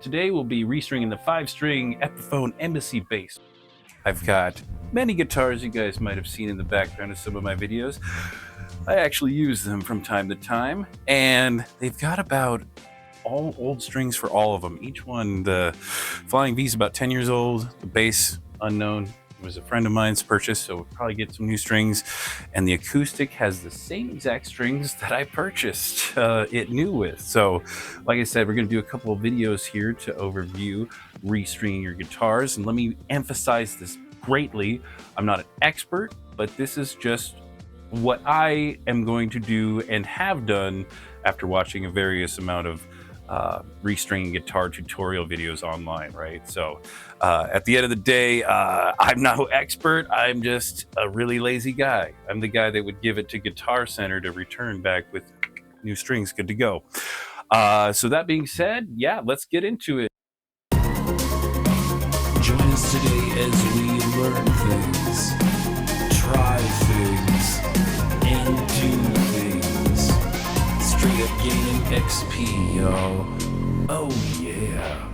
Today we'll be restringing the 5-string Epiphone Embassy bass. I've got many guitars you guys might have seen in the background of some of my videos. I actually use them from time to time, and they've got about all old strings for all of them. Each one, the Flying V is about 10 years old, the bass unknown. It was a friend of mine's purchase, so we'll probably get some new strings. And the acoustic has the same exact strings that I purchased it new with. So, like I said, we're going to do a couple of videos here to overview restringing your guitars. And let me emphasize this greatly. I'm not an expert, but this is just what I am going to do and have done after watching a various amount of restringing guitar tutorial videos online, right? So at the end of the day, I'm no expert. I'm just a really lazy guy. I'm the guy that would give it to Guitar Center to return back with new strings good to go. So that being said, yeah, let's get into it. Join us today as we learn things, try things, and do things. Straight up gaining XP, y'all. Oh yeah.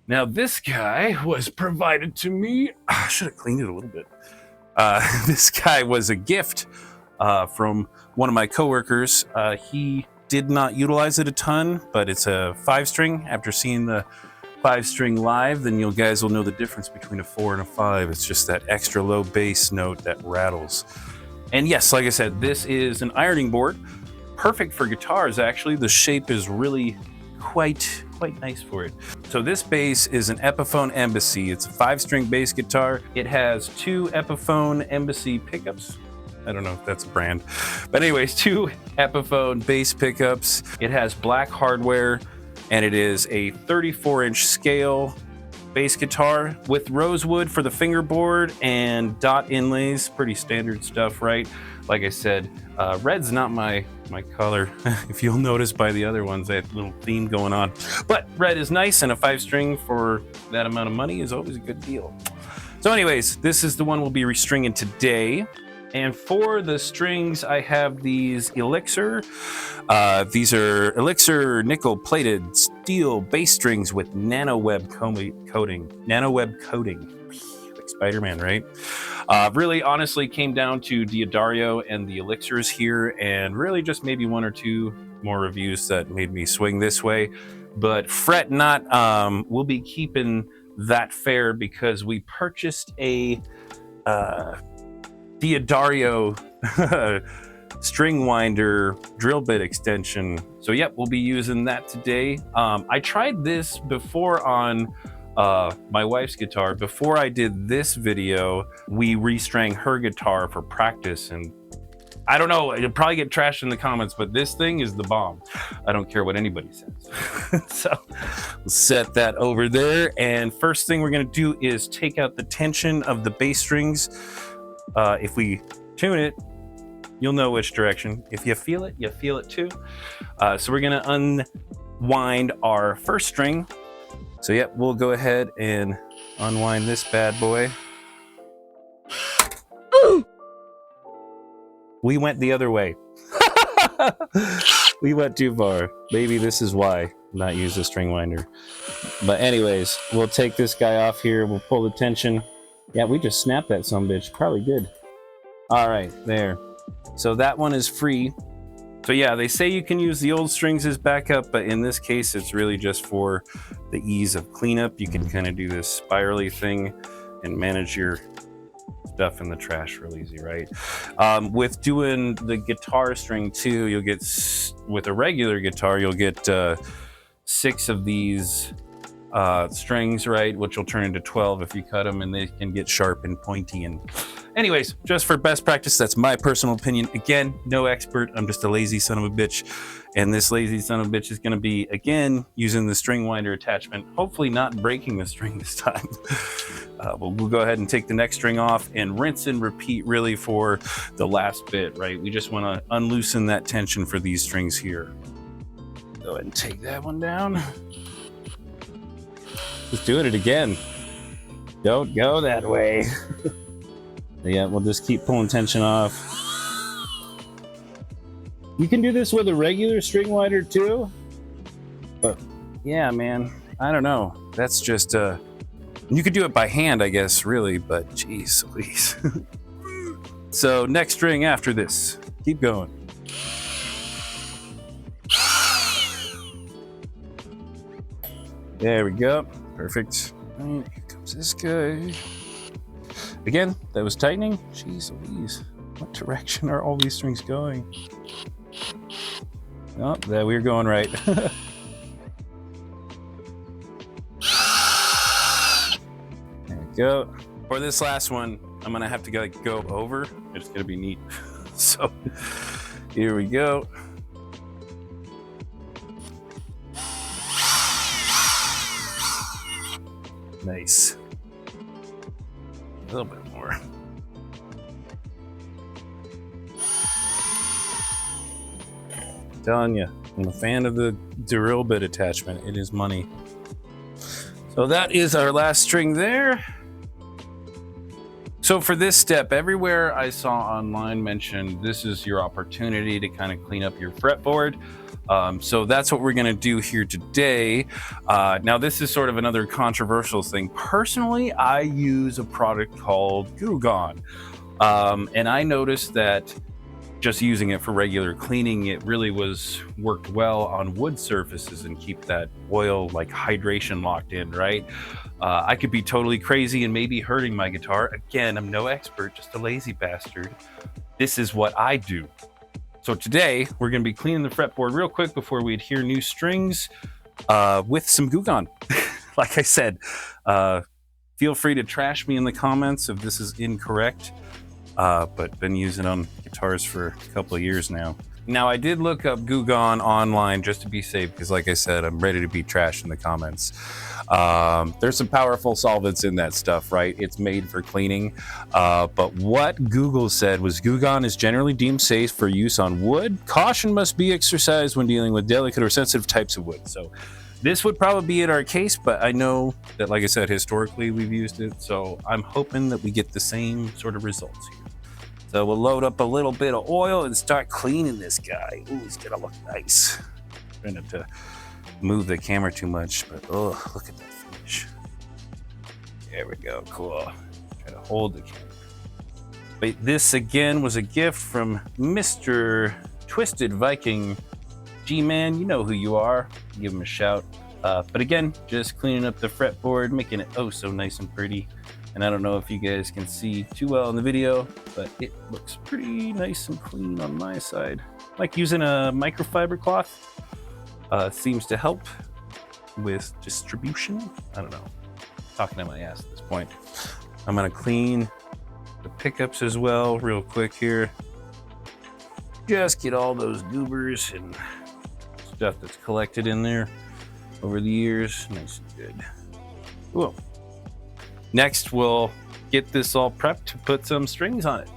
Now this guy was provided to me. I should have cleaned it a little bit. This guy was a gift from one of my coworkers. He did not utilize it a ton, but it's a 5-string. After seeing the 5-string live, then you guys will know the difference between a 4 and a 5. It's just that extra low bass note that rattles. And yes, like I said, this is an ironing board. Perfect for guitars, actually. The shape is really quite nice for it. So this bass is an Epiphone Embassy. It's a 5-string bass guitar. It has 2 Epiphone Embassy pickups. I don't know if that's a brand. But anyways, 2 Epiphone bass pickups. It has black hardware, and it is a 34-inch scale bass guitar with rosewood for the fingerboard and dot inlays. Pretty standard stuff, right? Like I said, red's not my color. If you'll notice by the other ones, they have a little theme going on. But red is nice, and a 5-string for that amount of money is always a good deal. So anyways, this is the one we'll be restringing today. And for the strings, I have these Elixir. These are Elixir nickel-plated steel bass strings with NanoWeb coating. NanoWeb coating, like Spider-Man, right? Really, honestly, came down to Diodario and the Elixirs here, and really just maybe 1 or 2 more reviews that made me swing this way. But fret not, we'll be keeping that fair because we purchased a Diodario string winder drill bit extension. So yep, we'll be using that today. I tried this before on my wife's guitar. Before I did this video, we restrang her guitar for practice, and I don't know, it'll probably get trashed in the comments, but this thing is the bomb. I don't care what anybody says. So we'll set that over there, and first thing we're gonna do is take out the tension of the bass strings. If we tune it, you'll know which direction. If you feel it too. So we're gonna unwind our first string. So yep, we'll go ahead and unwind this bad boy. We went the other way. We went too far. Maybe this is why not use a string winder. But anyways, we'll take this guy off here. We'll pull the tension. Yeah, we just snapped that sumbitch. Probably good. All right, there. So that one is free. So yeah, they say you can use the old strings as backup, but in this case, it's really just for the ease of cleanup. You can kind of do this spirally thing and manage your stuff in the trash real easy, right? With doing the guitar string too, you'll get, with a regular guitar, you'll get 6 of these strings, right, which will turn into 12 if you cut them, and they can get sharp and pointy. And anyways, just for best practice, that's my personal opinion. Again, no expert. I'm just a lazy son of a bitch, and this lazy son of a bitch is going to be, again, using the string winder attachment, hopefully not breaking the string this time. But we'll go ahead and take the next string off and rinse and repeat really for the last bit, right? We just want to unloosen that tension for these strings here. Go ahead and take that one down. Just doing it again. Don't go that way. Yeah, we'll just keep pulling tension off. You can do this with a regular string winder too. yeah, man, I don't know. That's just, you could do it by hand, I guess, really, but geez, please. So next string after this. Keep going. There we go. Perfect. All right, here comes this guy. Again, that was tightening. Jeez Louise. What direction are all these strings going? Oh, there we're going right. There we go. For this last one, I'm gonna have to go over. It's gonna be neat. So here we go. Nice. A little bit more. Telling you, I'm a fan of the drill bit attachment. It is money. So that is our last string there. So for this step, everywhere I saw online mentioned this is your opportunity to kind of clean up your fretboard. So that's what we're going to do here today. Now, this is sort of another controversial thing. Personally, I use a product called Goo Gone. And I noticed that just using it for regular cleaning, it really worked well on wood surfaces and keep that oil like hydration locked in, right? I could be totally crazy and maybe hurting my guitar. Again, I'm no expert, just a lazy bastard. This is what I do. So today we're going to be cleaning the fretboard real quick before we adhere new strings with some Goo Gone. Like I said, feel free to trash me in the comments if this is incorrect. But been using it on guitars for a couple of years now. Now, I did look up Goo Gone online just to be safe, because like I said, I'm ready to be trashed in the comments. There's some powerful solvents in that stuff, right? It's made for cleaning. But what Google said was Goo Gone is generally deemed safe for use on wood. Caution must be exercised when dealing with delicate or sensitive types of wood. So this would probably be in our case, but I know that, like I said, historically we've used it. So I'm hoping that we get the same sort of results here. So we'll load up a little bit of oil and start cleaning this guy. Ooh, he's gonna look nice. Trying not to move the camera too much, but oh, look at that finish. There we go, cool. Try to hold the camera. But this again was a gift from Mr. Twisted Viking. G-Man, you know who you are. Give him a shout. But again, just cleaning up the fretboard, making it oh so nice and pretty. And I don't know if you guys can see too well in the video, but it looks pretty nice and clean on my side. Like using a microfiber cloth seems to help with distribution. I don't know. I'm talking to my ass at this point. I'm gonna clean the pickups as well real quick here. Just get all those goobers and stuff that's collected in there over the years. Nice and good. Cool. Next, we'll get this all prepped to put some strings on it.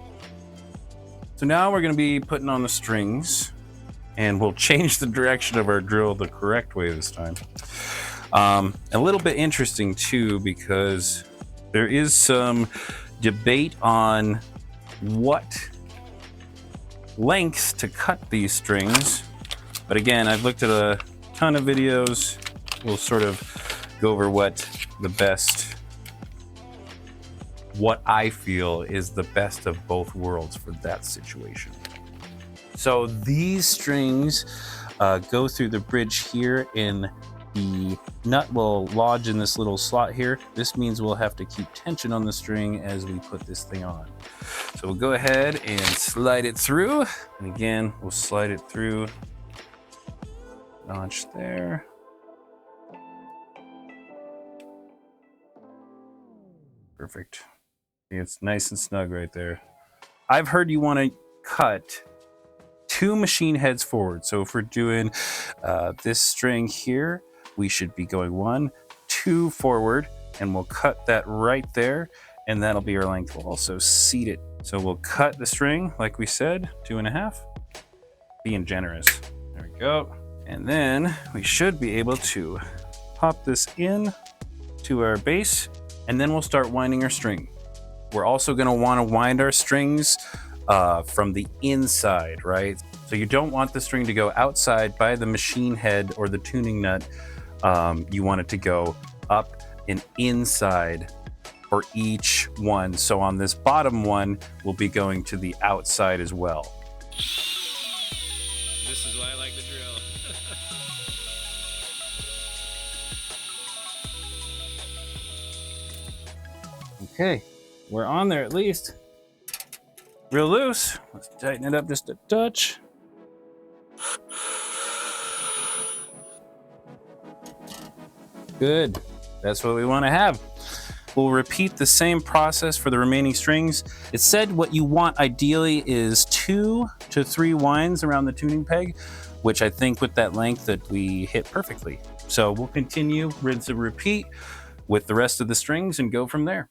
So now we're going to be putting on the strings, and we'll change the direction of our drill the correct way this time. A little bit interesting too, because there is some debate on what length to cut these strings. But again, I've looked at a ton of videos. We'll sort of go over what I feel is the best of both worlds for that situation. So these strings go through the bridge here, and the nut will lodge in this little slot here. This means we'll have to keep tension on the string as we put this thing on. So we'll go ahead and slide it through. And again, we'll slide it through. Notch there. Perfect. It's nice and snug right there. I've heard you want to cut 2 machine heads forward. So if we're doing this string here, we should be going 1, 2 forward, and we'll cut that right there, and that'll be our length. We'll also seat it. So we'll cut the string, like we said, 2.5, being generous. There we go. And then we should be able to pop this in to our base, and then we'll start winding our string. We're also going to want to wind our strings from the inside, right? So you don't want the string to go outside by the machine head or the tuning nut You want it to go up and inside for each one. So on this bottom one, we'll be going to the outside as well. This is why I like the drill. Okay, we're on there at least. Real loose. Let's tighten it up just a touch. Good. That's what we want to have. We'll repeat the same process for the remaining strings. It said what you want ideally is 2 to 3 winds around the tuning peg, which I think with that length that we hit perfectly. So we'll continue, rinse and repeat with the rest of the strings and go from there.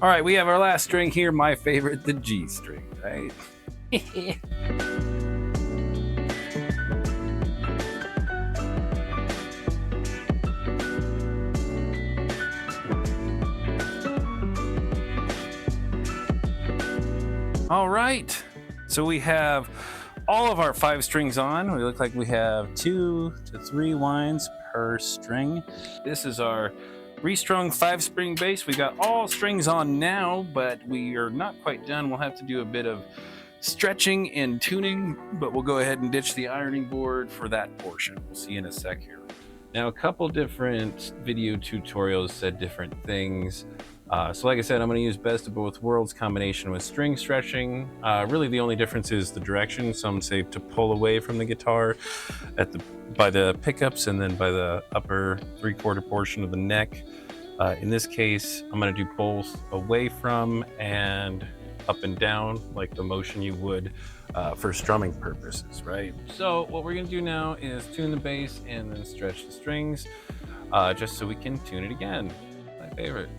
All right, we have our last string here, my favorite, the G string, right? All right, so we have all of our 5 strings on. We look like we have 2 to 3 winds per string. This is our restrung 5-string bass. We got all strings on now, but we are not quite done. We'll have to do a bit of stretching and tuning, but we'll go ahead and ditch the ironing board for that portion. We'll see you in a sec here. Now, a couple different video tutorials said different things. So like I said, I'm going to use Best of Both Worlds combination with string stretching. Really the only difference is the direction. Some say to pull away from the guitar by the pickups and then by the upper 3/4 portion of the neck. In this case, I'm going to do both away from and up and down, like the motion you would for strumming purposes, right? So what we're going to do now is tune the bass and then stretch the strings, just so we can tune it again. My favorite.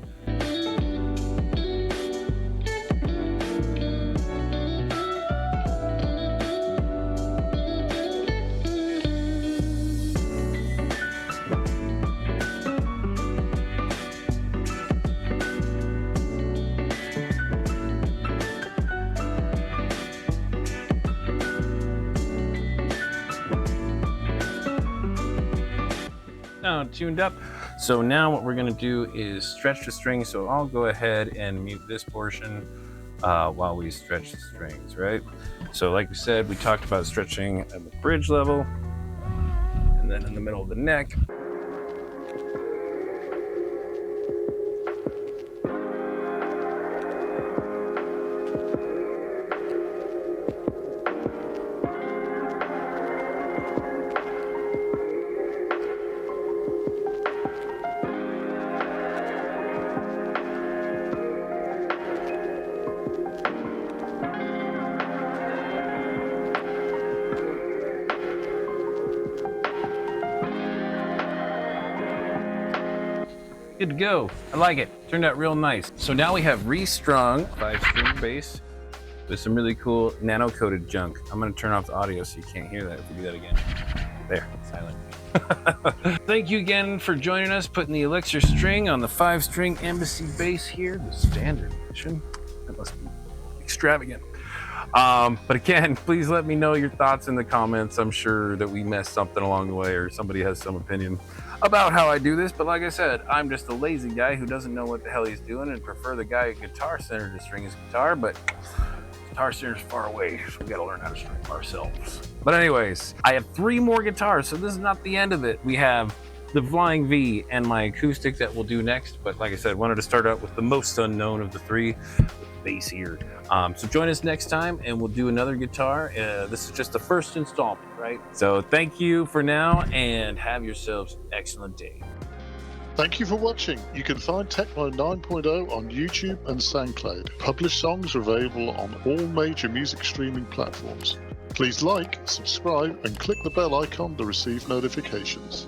Now tuned up. So now what we're going to do is stretch the strings. So I'll go ahead and mute this portion while we stretch the strings, right? So like we said, we talked about stretching at the bridge level and then in the middle of the neck. Good to go. I like it. Turned out real nice. So now we have restrung 5-string bass with some really cool nano-coated junk. I'm going to turn off the audio so you can't hear that if we do that again. There, silent. Thank you again for joining us, putting the Elixir string on the 5-string Embassy bass here, the standard edition. That must be extravagant. But again, please let me know your thoughts in the comments. I'm sure that we messed something along the way or somebody has some opinion about how I do this. But like I said, I'm just a lazy guy who doesn't know what the hell he's doing and prefer the guy at Guitar Center to string his guitar, but Guitar Center's far away, so we gotta learn how to string ourselves. But anyways, I have 3 more guitars, so this is not the end of it. We have the Flying V and my acoustic that we'll do next. But like I said, wanted to start out with the most unknown of the three, with the bass here. So join us next time and we'll do another guitar. This is just the first installment, right? So thank you for now and have yourselves an excellent day. Thank you for watching. You can find Tekmo 9.0 on YouTube and SoundCloud. Published songs are available on all major music streaming platforms. Please like, subscribe, and click the bell icon to receive notifications.